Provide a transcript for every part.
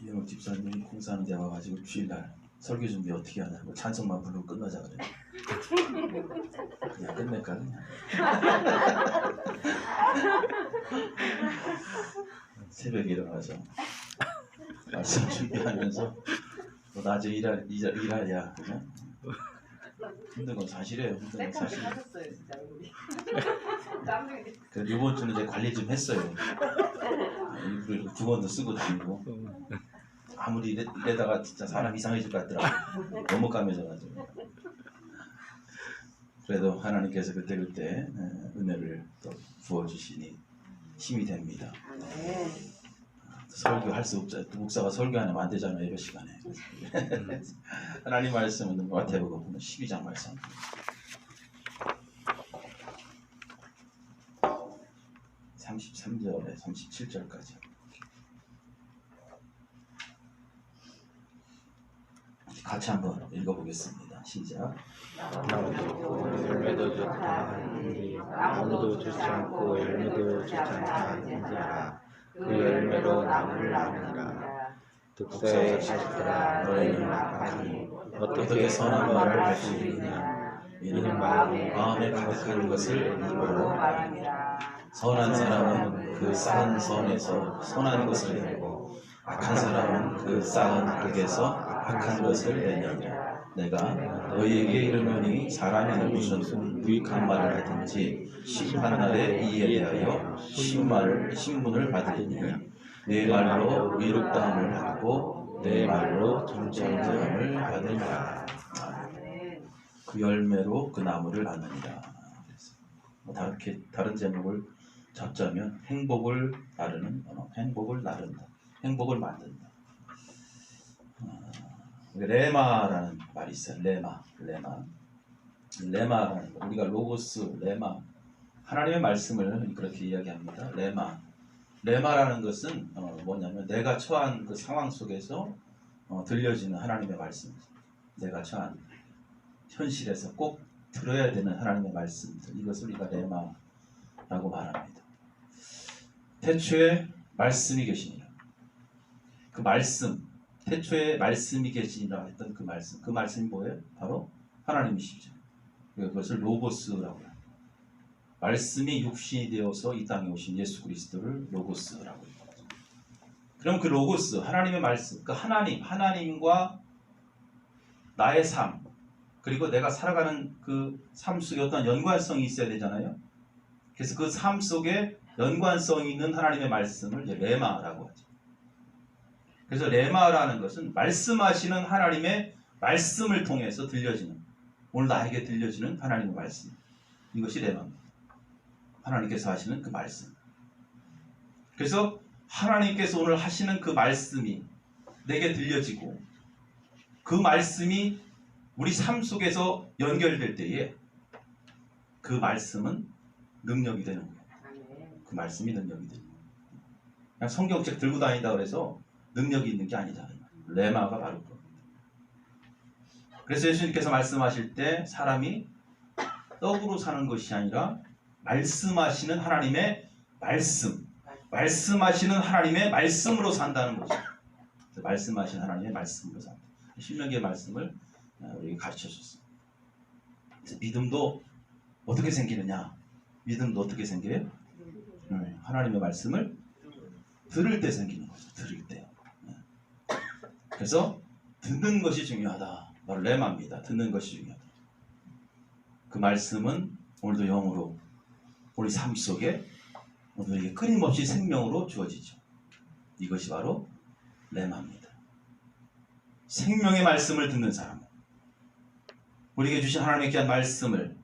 이현욱 집사님이 공사하는 데 와가지고 주일날 설교 준비 어떻게 하냐고 찬송만 부르고 끝나자 그래. 그냥 끝낼까 그냥. 새벽에 일어나서 말씀 준비하면서 너 낮에 일하냐 그냥. 힘든 건 사실이에요. 힘든 건 사실이에요. 그래서 이번 주는 이제 관리 좀 했어요. 일부러 두번도 쓰고 다니고. 아무리 이래다가 진짜 사람 이상해질 것 같더라고. 너무 까매져가지고. 그래도 하나님께서 그때그때 은혜를 또 부어주시니 힘이 됩니다. 설교할 수 없죠. 목사가 설교하면 안 되잖아요. 이런 시간에. 하나님 말씀은 마태복음 12장 말씀. (33절에) 37절까지 같이 한번 읽어보겠습니다. 시작. 열매도 좋다 하는지 나무도 좋지 않고 열매도 좋지 않다 하는지라. 그 열매로 나무를 나누니라. 독사의 자식들아 너희는 악하니 어떻게 선한 말을 할 수 있느냐. 이는 마음에 가득한 것을 입으로 말합니다. 선한 사람은 그 싹은 선에서 선한 것을 내고 악한 사람은 그 싹은 악에서 악한 것을 내느니라. 내가 너희에게 이르노니 사람이 무슨 유익한 말을 하든지 심판 날에 이에 대하여 신문을 받으리니 내 말로 의롭다함을 받고 내 말로 정죄함을 받으리라. 그 열매로 그 나무를 나누니라. 다른 제목을 잡자면 행복을 나르는 행복을 나른다. 행복을 만든다. 레마라는 말이 있어요. 레마라는 거. 우리가 로고스, 레마, 하나님의 말씀을 그렇게 이야기합니다. 레마라는 것은 뭐냐면 내가 처한 그 상황 속에서 들려지는 하나님의 말씀. 내가 처한 현실에서 꼭 들어야 되는 하나님의 말씀들. 이것을 우리가 레마라고 말합니다. 태초에 말씀이 계시니라. 그 말씀, 태초에 말씀이 계시니라 했던 그 말씀이 뭐예요? 바로 하나님이시죠. 그것을 로고스라고 합니다. 말씀이 육신이 되어서 이 땅에 오신 예수 그리스도를 로고스라고 합니다. 그럼 그 로고스, 하나님의 말씀, 그 하나님과 나의 삶, 그리고 내가 살아가는 그 삶 속에 어떤 연관성이 있어야 되잖아요. 그래서 그 삶 속에 연관성 있는 하나님의 말씀을 이제 레마라고 하죠. 그래서 레마라는 것은 말씀하시는 하나님의 말씀을 통해서 들려지는, 오늘 나에게 들려지는 하나님의 말씀. 이것이 레마입니다. 하나님께서 하시는 그 말씀. 그래서 하나님께서 오늘 하시는 그 말씀이 내게 들려지고 그 말씀이 우리 삶 속에서 연결될 때에 그 말씀은 능력이 되는 거예요. 그 말씀이 능력이 되는 거예요. 그냥 성경책 들고 다닌다 그래서 능력이 있는 게 아니다. 레마가 바로 그겁니다. 그래서 예수님께서 말씀하실 때 사람이 떡으로 사는 것이 아니라 말씀하시는 하나님의 말씀하시는 하나님의 말씀으로 산다는 거죠. 말씀하시는 하나님의 말씀으로 산다. 신명기의 말씀을 우리에게 가르쳐 줬습니다. 그래서 믿음도 어떻게 생기느냐? 믿음도 어떻게 생겨요? 하나님의 말씀을 들을 때 생기는 거죠. 들을 때. 그래서 듣는 것이 중요하다. 바로 레마입니다. 듣는 것이 중요하다. 그 말씀은 오늘도 영으로 우리 삶 속에 우리에게 끊임없이 생명으로 주어지죠. 이것이 바로 레마입니다. 생명의 말씀을 듣는 사람, 우리에게 주신 하나님의 귀한 말씀을,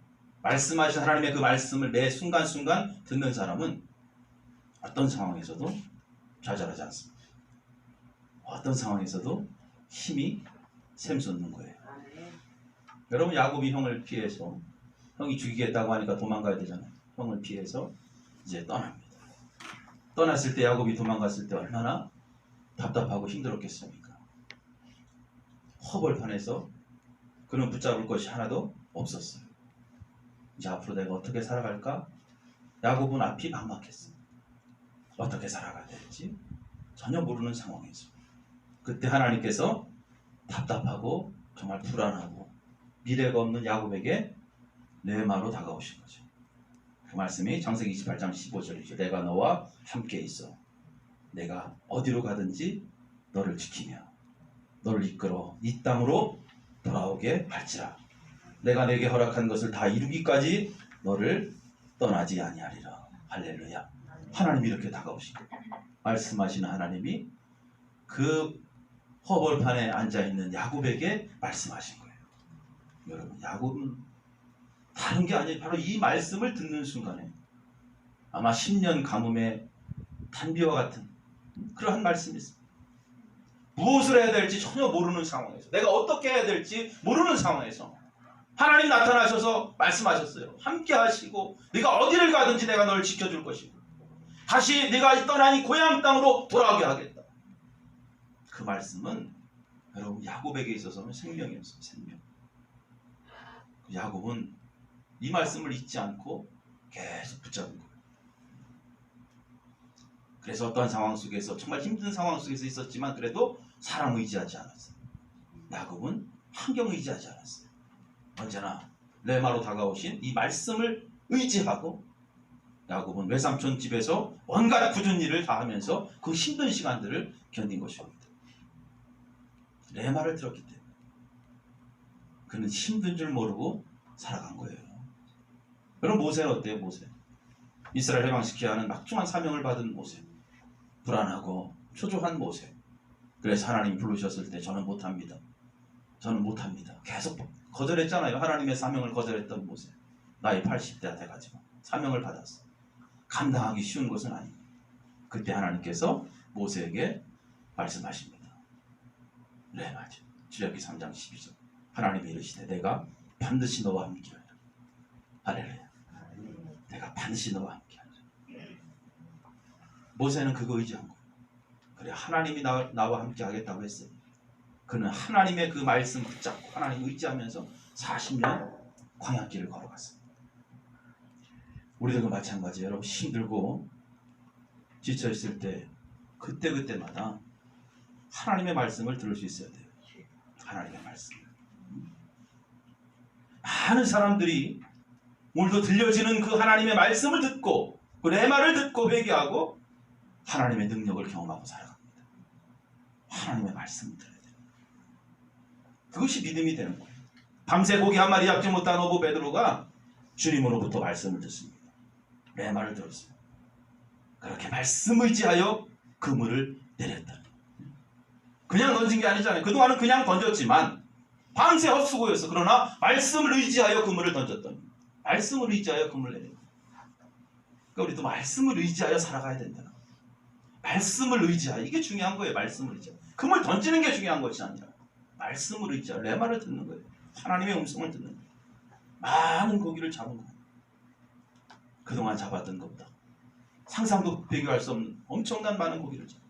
말씀하신 하나님의 그 말씀을 매 순간순간 듣는 사람은 어떤 상황에서도 좌절하지 않습니다. 어떤 상황에서도 힘이 샘솟는 거예요. 여러분, 야곱이 형을 피해서, 형이 죽이겠다고 하니까 도망가야 되잖아요. 형을 피해서 이제 떠납니다. 떠났을 때, 야곱이 도망갔을 때 얼마나 답답하고 힘들었겠습니까? 허벌판에서 그는 붙잡을 것이 하나도 없었어요. 이제 앞으로 내가 어떻게 살아갈까? 야곱은 앞이 막막했어요. 어떻게 살아가야 될지 전혀 모르는 상황에서 그때 하나님께서 답답하고 정말 불안하고 미래가 없는 야곱에게 레마로 다가오신 거죠. 그 말씀이 창세기 28장 15절이죠. 내가 너와 함께 있어. 내가 어디로 가든지 너를 지키며 너를 이끌어 이 땅으로 돌아오게 할지라. 내가 내게 허락한 것을 다 이루기까지 너를 떠나지 아니하리라. 할렐루야. 하나님이 이렇게 다가오신 거예요. 말씀하시는 하나님이 그 허벌판에 앉아있는 야곱에게 말씀하신 거예요. 여러분, 야곱은 다른 게 아니에요. 바로 이 말씀을 듣는 순간에 아마 10년 가뭄의 단비와 같은 그러한 말씀이 있습니다. 무엇을 해야 될지 전혀 모르는 상황에서, 내가 어떻게 해야 될지 모르는 상황에서 하나님 나타나셔서 말씀하셨어요. 함께 하시고 네가 어디를 가든지 내가 너를 지켜줄 것이고 다시 네가 떠난 이 고향 땅으로 돌아오게 하겠다. 그 말씀은 여러분 야곱에게 있어서는 생명이었어요. 생명. 야곱은 이 말씀을 잊지 않고 계속 붙잡은 거예요. 그래서 어떠한 상황 속에서 정말 힘든 상황 속에서 있었지만 그래도 사람 의지하지 않았어요. 야곱은 환경 의지하지 않았어요. 언제나 레마로 다가오신 이 말씀을 의지하고 야곱은 외삼촌 집에서 온갖 굳은 일을 다 하면서 그 힘든 시간들을 견딘 것입니다. 레마를 들었기 때문에 그는 힘든 줄 모르고 살아간 거예요. 그럼 모세는 어때요? 모세 이스라엘 해방시켜야 하는 막중한 사명을 받은 모세, 불안하고 초조한 모세. 그래서 하나님이 부르셨을 때 저는 못합니다. 저는 못합니다. 계속 거절했잖아요. 하나님의 사명을 거절했던 모세. 나이 80대가 돼가지고 사명을 받았어. 감당하기 쉬운 것은 아닙니다. 그때 하나님께서 모세에게 말씀하십니다. 네, 맞아요. 출애굽기 3장 12절. 하나님이 이르시되 내가 반드시 너와 함께하리라. 할렐루야. 내가 반드시 너와 함께하리라. 모세는 그거 의지한 거예요. 그래, 하나님이 나와 함께 하겠다고 했어요. 그는 하나님의 그 말씀 붙잡고 하나님 의지하면서 40년 광야길을 걸어갔어요. 우리들도 마찬가지예요. 여러분, 힘들고 지쳐있을 때 그때마다 하나님의 말씀을 들을 수 있어야 돼요. 하나님의 말씀. 많은 사람들이 오늘도 들려지는 그 하나님의 말씀을 듣고 그 레마를 듣고 회개하고 하나님의 능력을 경험하고 살아갑니다. 하나님의 말씀을 들어야 돼요. 그것이 믿음이 되는 거예요. 밤새 고기 한 마리 잡지 못한 어부 베드로가 주님으로부터 말씀을 듣습니다. 레마를 들었어요. 그렇게 말씀 의지하여 그물을 내렸다. 그냥 던진 게 아니잖아요. 그동안은 그냥 던졌지만 밤새 헛수고였어. 그러나 말씀을 의지하여 그물을 던졌던, 말씀을 의지하여 그물을 내렸다. 그러니까 우리도 말씀을 의지하여 살아가야 된다. 말씀을 의지하여, 이게 중요한 거예요. 말씀을 의지하여. 그물 던지는 게 중요한 것이 아니라 말씀을 의지하여 레마를 듣는 거예요. 하나님의 음성을 듣는 거예요. 많은 고기를 잡은 거예요. 그동안 잡았던 것보다 상상도 비교할 수 없는 엄청난 많은 고기를 잡았어요.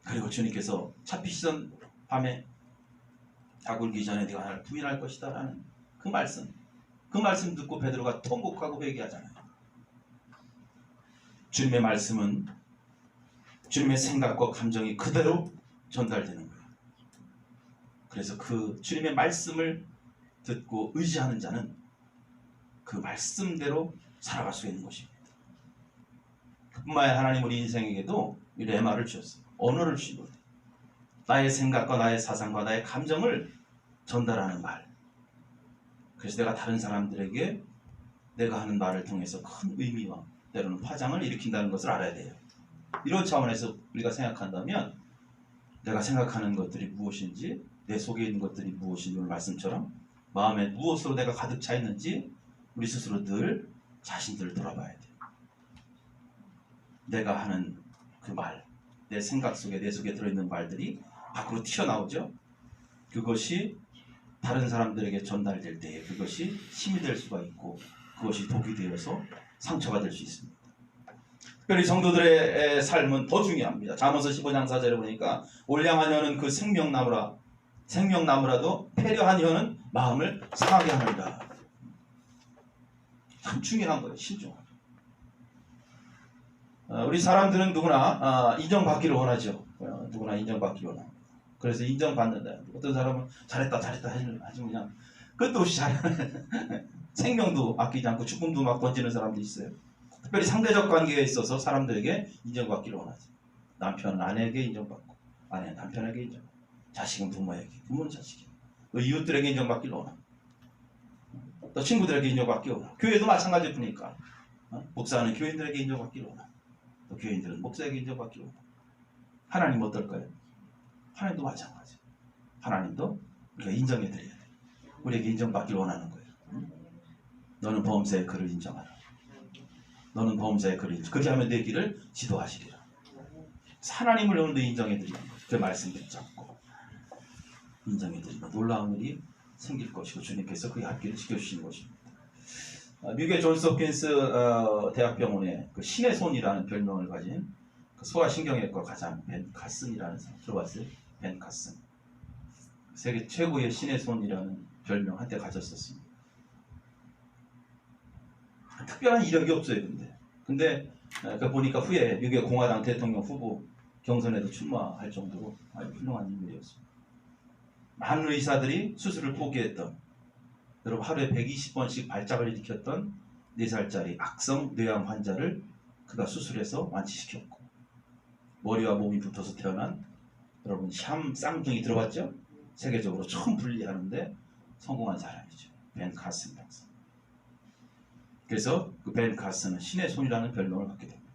그리고 주님께서 잡히시던 밤에 다 굴기 전에 네가 나를 부인할 것이다 라는 그 말씀 듣고 베드로가 통곡하고 회개하잖아요. 주님의 말씀은 주님의 생각과 감정이 그대로 전달되는 거예요. 그래서 그 주님의 말씀을 듣고 의지하는 자는 그 말씀대로 살아갈 수 있는 것입니다. 그뿐만 아니라 하나님 우리 인생에게도 이 레마를 주셨어요. 언어를 주신 거예요. 나의 생각과 나의 사상과 나의 감정을 전달하는 말. 그래서 내가 다른 사람들에게 내가 하는 말을 통해서 큰 의미와 때로는 파장을 일으킨다는 것을 알아야 돼요. 이런 차원에서 우리가 생각한다면 내가 생각하는 것들이 무엇인지, 내 속에 있는 것들이 무엇인지, 오늘 말씀처럼 마음에 무엇으로 내가 가득 차 있는지 우리 스스로 늘 자신들을 돌아봐야 돼요. 내가 하는 그 말, 내 생각 속에, 내 속에 들어있는 말들이 밖으로 튀어나오죠. 그것이 다른 사람들에게 전달될 때에 그것이 힘이 될 수가 있고 그것이 독이 되어서 상처가 될 수 있습니다. 특별히 성도들의 삶은 더 중요합니다. 잠언서 15장 4절에 보니까 올량한 혀는 그 생명나무라도 패려한 혀는 마음을 상하게 하느니라. 참 중요한 거예요. 신중하게. 우리 사람들은 누구나 인정받기를 원하죠. 누구나 인정받기 원합니다. 그래서 인정받는다. 어떤 사람은 잘했다 하지만 그냥 끝도 없이 잘하는 생명도 아끼지 않고 죽음도 막 던지는 사람도 있어요. 특별히 상대적 관계에 있어서 사람들에게 인정받기를 원하죠. 남편은 아내에게 인정받고, 아내는 남편에게 인정받고, 자식은 부모에게, 부모는 자식에게, 또 이웃들에게 인정받기를 원합니다. 또 친구들에게 인정받기를 원합니다. 교회도 마찬가지일 뿐이니까 목사는 교인들에게 인정받기를 원합니다. 또 교인들은 목사에게 인정받기를 원합니다. 하나님 어떨까요? 하나님도 마찬가지. 하나님도 우리가 인정해드려야 돼. 우리에게 인정받기를 원하는 거예요. 너는 범죄의 그를 인정하라. 너는 범죄의 그를 인정. 그렇게 하면 내 길을 지도하시리라. 하나님을 오늘도 인정해드리는 거예요. 그 말씀 붙잡고 인정해드리면 놀라운 일이 생길 것이고 주님께서 그 앞길을 지켜주시는 것입니다. 미국의 존스 홉킨스 대학병원에 그 신의 손이라는 별명을 가진 그 소아신경외과 과장 벤 카슨이라는 사람 들어봤어요? 벤 카슨. 세계 최고의 신의 손이라는 별명 한때 가졌었습니다. 특별한 이력이 없어요. 근데 그 보니까 후에 미국의 공화당 대통령 후보 경선에도 출마할 정도로 아주 훌륭한 인물이었습니다. 많은 의사들이 수술을 포기했던, 여러분 하루에 120번씩 발작을 일으켰던 4살짜리 악성 뇌암 환자를 그가 수술해서 완치시켰고, 머리와 몸이 붙어서 태어난 여러분 쌍둥이 들어봤죠? 세계적으로 처음 분리하는데 성공한 사람이죠. 벤 카슨 박사. 그래서 그 벤 카슨은 신의 손이라는 별명을 갖게 됩니다.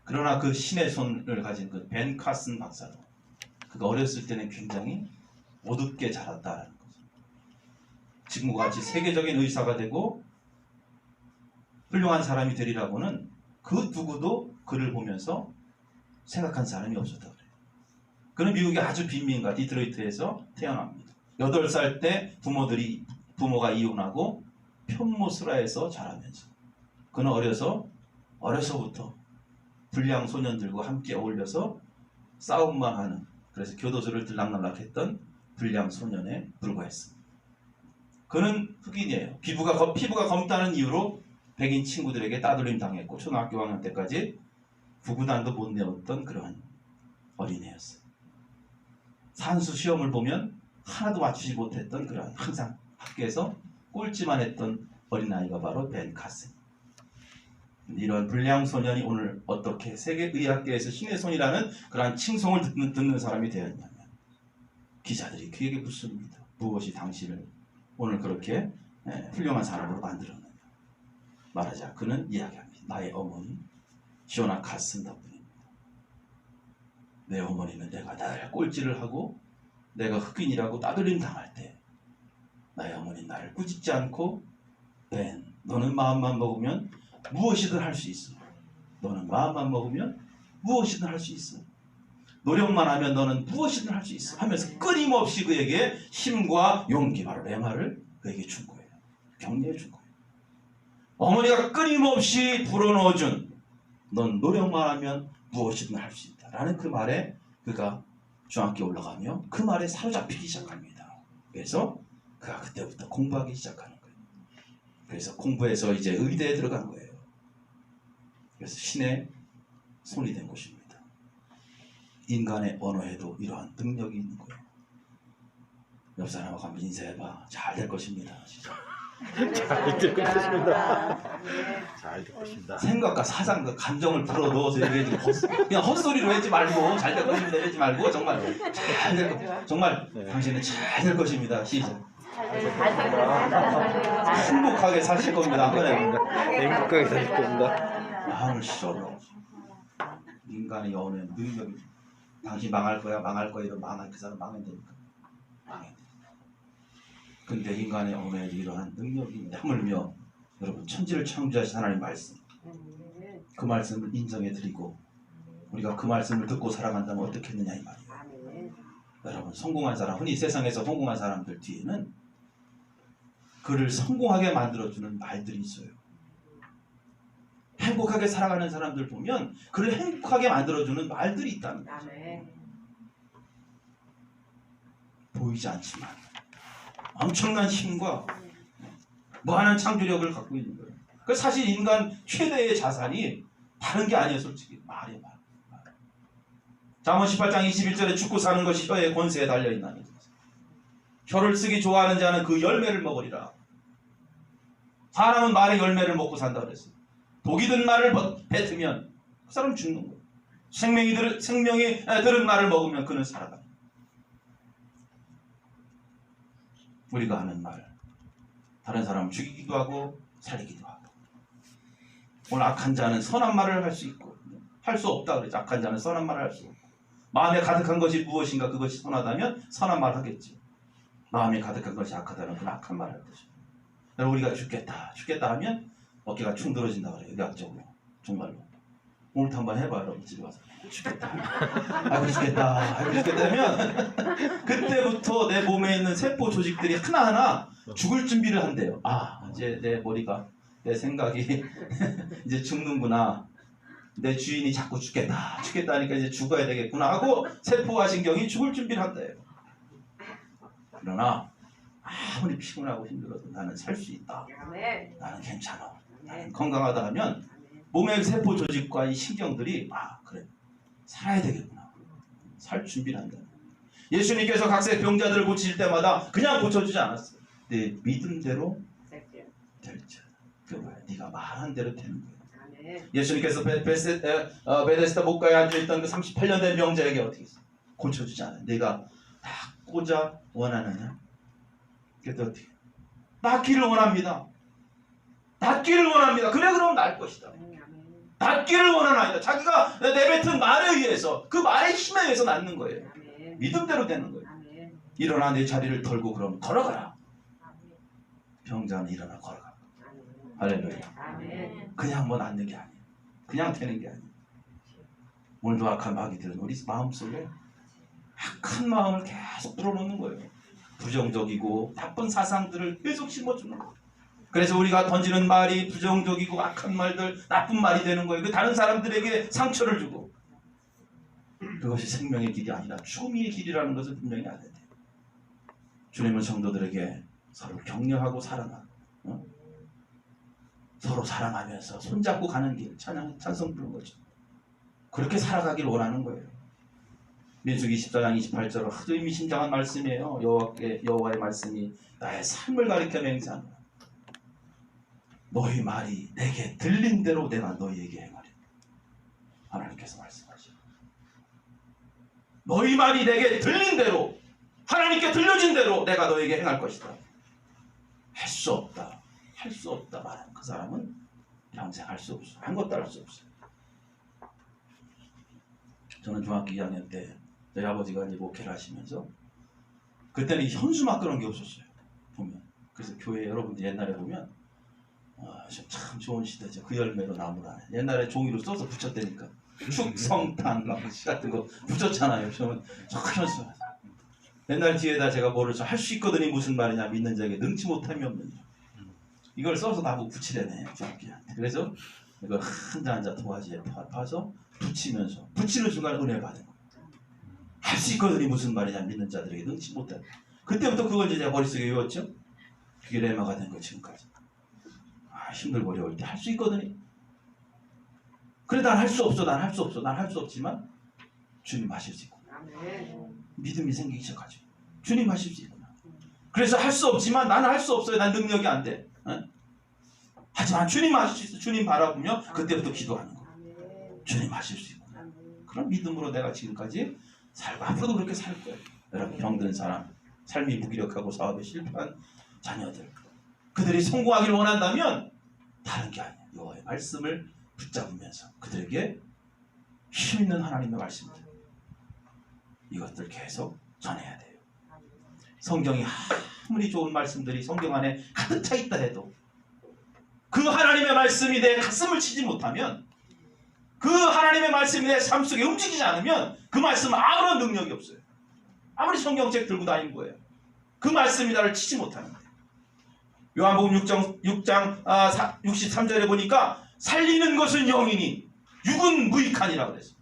그러나 그 신의 손을 가진 그 벤 카슨 박사도 그가 어렸을 때는 굉장히 어둡게 자랐다는 거죠. 지금과 같이 세계적인 의사가 되고 훌륭한 사람이 되리라고는 그 누구도 그를 보면서 생각한 사람이 없었다 그래요. 그는 미국의 아주 빈민가 디트로이트에서 태어납니다. 8살 때 부모가 이혼하고 편모스라에서 자라면서 그는 어려서부터 불량 소년들과 함께 어울려서 싸움만 하는, 그래서 교도소를 들락날락했던 불량 소년에 불과했습니다. 그는 흑인이에요. 피부가 검다는 이유로 백인 친구들에게 따돌림 당했고 초등학교 5학년 때까지 구구단도 못 내었던 그러한 어린애였어요. 산수 시험을 보면 하나도 맞추지 못했던 그러한, 항상 학교에서 꼴찌만 했던 어린아이가 바로 벤 카슨. 이런 불량 소년이 오늘 어떻게 세계의학계에서 신의 손이라는 그러한 칭송을 듣는 사람이 되었냐면, 기자들이 그에게 묻습니다. 무엇이 당신을 오늘 그렇게 훌륭한 사람으로 만들었느냐. 말하자 그는 이야기합니다. 나의 어머니 시오나 카슨 덕분입니다. 내 어머니는 내가 날 꼴찌를 하고 내가 흑인이라고 따돌림 당할 때 나의 어머니는 나를 꾸짖지 않고, 벤, 너는 마음만 먹으면 무엇이든 할 수 있어. 너는 마음만 먹으면 무엇이든 할 수 있어. 노력만 하면 너는 무엇이든 할 수 있어 하면서 끊임없이 그에게 힘과 용기, 바로 레마를 그에게 준 거예요. 격려해 준 거예요. 어머니가 끊임없이 불어넣어준, 넌 노력만 하면 무엇이든 할 수 있다 라는 그 말에 그가 중학교에 올라가며 그 말에 사로잡히기 시작합니다. 그래서 그가 그때부터 공부하기 시작하는 거예요. 그래서 공부해서 이제 의대에 들어간 거예요. 그래서 신의 손이 된 것입니다. 인간의 언어에도 이러한 능력이 있는 거예요. 옆 사람하고 한번 인사해봐. 잘 될 것입니다. 잘 될 것입니다. 잘 될 것입니다. 생각과 사상과 감정을 불어넣어서 얘기하지, 그냥 헛소리로 하지 말고 잘 될 것입니다 하지 말고 정말 잘 될 것, 정말 당신은 잘 될 것입니다. 시작. 행복하게 사실 겁니다. 그래. 행복하게 살 겁니다. 마음을 씌워넣어. 인간의 언어에 능력이, 당신 망할 거야 이러면 망할, 그 사람 망해야 되니까 망해야 돼. 근데 인간의 언어에 이러한 능력이 하물며 여러분 천지를 창조하신 하나님 말씀, 그 말씀을 인정해 드리고 우리가 그 말씀을 듣고 살아간다면 어떻겠느냐 이 말이에요. 여러분 성공한 사람, 흔히 세상에서 성공한 사람들 뒤에는 그를 성공하게 만들어주는 말들이 있어요. 행복하게 살아가는 사람들 보면 그를 행복하게 만들어주는 말들이 있다는 거죠. 보이지 않지만 엄청난 힘과 무한한 창조력을 갖고 있는 거예요. 그 사실 인간 최대의 자산이 다른 게 아니에요. 솔직히 말이에요. 잠언 18장 21절에 죽고 사는 것이 혀의 권세에 달려있나니 혀를 쓰기 좋아하는 자는 그 열매를 먹으리라. 사람은 말의 열매를 먹고 산다 그랬어요. 독이 든 말을 뱉으면 그 사람은 죽는 거예요. 생명이 들은 말을 먹으면 그는 살아갑니다. 우리가 하는 말, 다른 사람을 죽이기도 하고 살리기도 하고. 오늘 악한 자는 선한 말을 할 수 있고 할 수 없다 그랬죠. 악한 자는 선한 말을 할 수 없고. 마음에 가득한 것이 무엇인가 그것이 선하다면 선한 말을 하겠지. 마음에 가득한 것이 악하다면 그건 악한 말을 할 것이죠. 여러분 우리가 죽겠다 하면 어깨가 축 늘어진다 그래요. 의학적으로 정말로. 오늘도 한번 해봐 여러분. 집에 가서 죽겠다. 아이고 죽겠다. 아이고 죽겠다 하면 그때부터 내 몸에 있는 세포 조직들이 하나하나 죽을 준비를 한대요. 아 이제 내 머리가 내 생각이 이제 죽는구나. 내 주인이 자꾸 죽겠다 하니까 이제 죽어야 되겠구나 하고 세포와 신경이 죽을 준비를 한대요. 그러나 아무리 피곤하고 힘들어도 나는 살 수 있다. 나는 괜찮아. 나는 건강하다 하면 몸의 세포 조직과 이 신경들이 그래 살아야 되겠구나. 살 준비를 한다. 예수님께서 각색 병자들을 고치실 때마다 그냥 고쳐주지 않았어요. 내 믿음대로 될지. 그 뭐야? 네가 말한 대로 되는 거예요. 예수님께서 베데스다 목가에 앉아있던 그 38년 된 병자에게 어떻게 했어요? 고쳐주지 않아요. 내가 낫고자 원하느냐? 그래도 어떻게? 낫기를 원합니다. 낫기를 원합니다. 그래 그럼 날 것이다. 낫기를 원하나이다. 자기가 내뱉은 말에 의해서 그 말의 힘에 의해서 낫는 거예요. 믿음대로 되는 거예요. 일어나 내 자리를 털고 그럼 걸어가라. 병자는 일어나 걸어가. 할렐루야. 그냥 뭐 낫는 게 아니에요. 그냥 되는 게 아니에요. 오늘도 악한 마귀들은 우리 마음속에 악한 마음을 계속 불어넣는 거예요. 부정적이고 나쁜 사상들을 계속 심어주는 거예요. 그래서 우리가 던지는 말이 부정적이고 악한 말들, 나쁜 말이 되는 거예요. 그 다른 사람들에게 상처를 주고. 그것이 생명의 길이 아니라 죽음의 길이라는 것을 분명히 알아야 돼요. 주님은 성도들에게 서로 격려하고 사랑하고 서로 사랑하면서 손잡고 가는 길, 찬송 부르는 거죠. 그렇게 살아가길 원하는 거예요. 민수기 14장 28절 아주 의미심장한 말씀이에요. 여호와의 말씀이 나의 삶을 가리켜 맹세하노라. 너희 말이 내게 들린 대로 내가 너희에게 행하리. 하나님께서 말씀하시죠. 너희 말이 내게 들린 대로 하나님께 들려진 대로 내가 너희에게 행할 것이다. 할 수 없다. 할 수 없다 말하는 그 사람은 평생 할 수 없어. 아무것도 할 수 없어. 저는 중학교 2학년 때 저희 아버지가 이제 목회를 하시면서 그때는 현수막 그런 게 없었어요. 보면. 그래서 교회 여러분들 옛날에 보면 참 좋은 시대죠. 그 열매로 나무라. 옛날에 종이로 써서 붙였다니까. 축성탄 같은 거 붙였잖아요. 저는 현수. 옛날 뒤에다 제가 뭐를 할 수 있거든이 무슨 말이냐. 믿는 자에게 능치 못함이 없느냐. 이걸 써서 나보고 붙이래네. 그래서 이걸 한자 도화지에 파서 붙이면서 붙이는 순간 은혜 받은 거예요. 할 수 있거든이 무슨 말이냐. 믿는 자들에게 능치 못함. 그때부터 그걸 이제 제가 머릿속에 외웠죠. 그게 레마가 된 거 지금까지. 힘들고 어려울 때 할 수 있거든요. 그래 난 할 수 없어. 난 할 수 없어. 난 할 수 없지만 주님 하실 수 있구나. 믿음이 생기기 시작하죠. 주님 하실 수 있구나. 그래서 할 수 없지만 나는 할 수 없어요. 난 능력이 안 돼. 하지만 주님 하실 수 있어. 주님 바라보며 그때부터 기도하는 거. 주님 하실 수 있구나. 그런 믿음으로 내가 지금까지 살고 앞으로도 그렇게 살 거예요. 여러분 병든 사람, 삶이 무기력하고 사업에 실패한 자녀들, 그들이 성공하기를 원한다면 다른 게 아니에요. 여호와의 말씀을 붙잡으면서 그들에게 힘있는 하나님의 말씀들 이것들 계속 전해야 돼요. 성경이 아무리 좋은 말씀들이 성경 안에 가득 차 있다 해도 그 하나님의 말씀이 내 가슴을 치지 못하면 그 하나님의 말씀이 내 삶 속에 움직이지 않으면 그 말씀은 아무런 능력이 없어요. 아무리 성경책 들고 다니는 거예요. 그 말씀이 나를 치지 못하는 거예요. 요한복음 6장 63절에 보니까 살리는 것은 영이니 육은 무익하니라 그랬어요.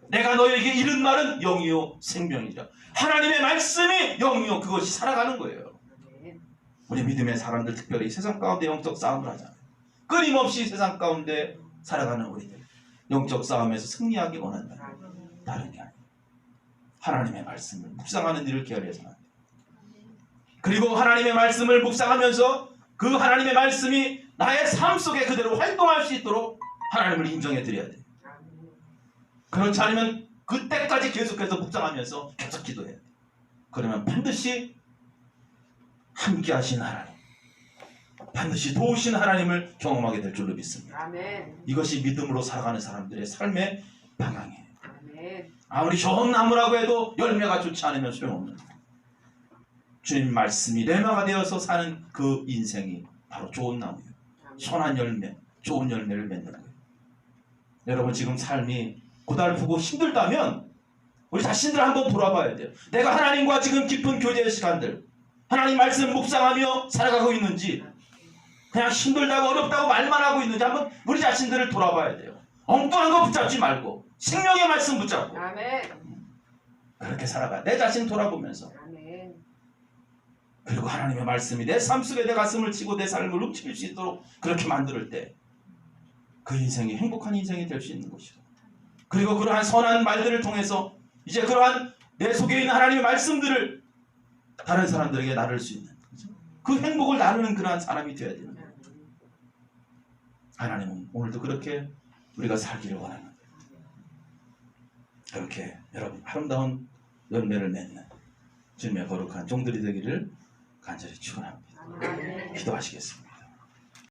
내가 너에게 이른 말은 영이요 생명이라. 하나님의 말씀이 영이요 그것이 살아가는 거예요. 우리 믿음의 사람들 특별히 세상 가운데 영적 싸움을 하잖아요. 끊임없이 세상 가운데 살아가는 우리들 영적 싸움에서 승리하기 원한다. 다른 게 아니에요. 하나님의 말씀을 묵상하는 일을 게을리해서는 안 돼요. 그리고 하나님의 말씀을 묵상하면서 그 하나님의 말씀이 나의 삶 속에 그대로 활동할 수 있도록 하나님을 인정해 드려야 돼요. 그렇지 않으면 그때까지 계속해서 묵상하면서 계속 기도해야 돼요. 그러면 반드시 함께 하신 하나님, 반드시 도우신 하나님을 경험하게 될 줄로 믿습니다. 아멘. 이것이 믿음으로 살아가는 사람들의 삶의 방향이에요. 아멘. 아무리 좋은 나무라고 해도 열매가 좋지 않으면 소용없는 거예요. 주님 말씀이 레마가 되어서 사는 그 인생이 바로 좋은 나무예요. 선한 열매, 좋은 열매를 맺는 거예요. 여러분 지금 삶이 고달프고 힘들다면 우리 자신들 한번 돌아봐야 돼요. 내가 하나님과 지금 깊은 교제의 시간들, 하나님 말씀 묵상하며 살아가고 있는지, 그냥 힘들다고 어렵다고 말만 하고 있는지 한번 우리 자신들을 돌아봐야 돼요. 엉뚱한 거 붙잡지 말고 생명의 말씀 붙잡고 아멘. 그렇게 살아가. 내 자신 돌아보면서. 아멘. 그리고 하나님의 말씀이 내 삶 속에 내 가슴을 치고 내 삶을 움직일 수 있도록 그렇게 만들 때 그 인생이 행복한 인생이 될 수 있는 것이죠. 그리고 그러한 선한 말들을 통해서 이제 그러한 내 속에 있는 하나님의 말씀들을 다른 사람들에게 나눌 수 있는, 그 행복을 나누는 그러한 사람이 되어야 되는 거예요. 하나님은 오늘도 그렇게 우리가 살기를 원합니다. 그렇게 여러분 아름다운 열매를 맺는 주님의 거룩한 종들이 되기를 간절히 축원합니다. 기도하시겠습니다.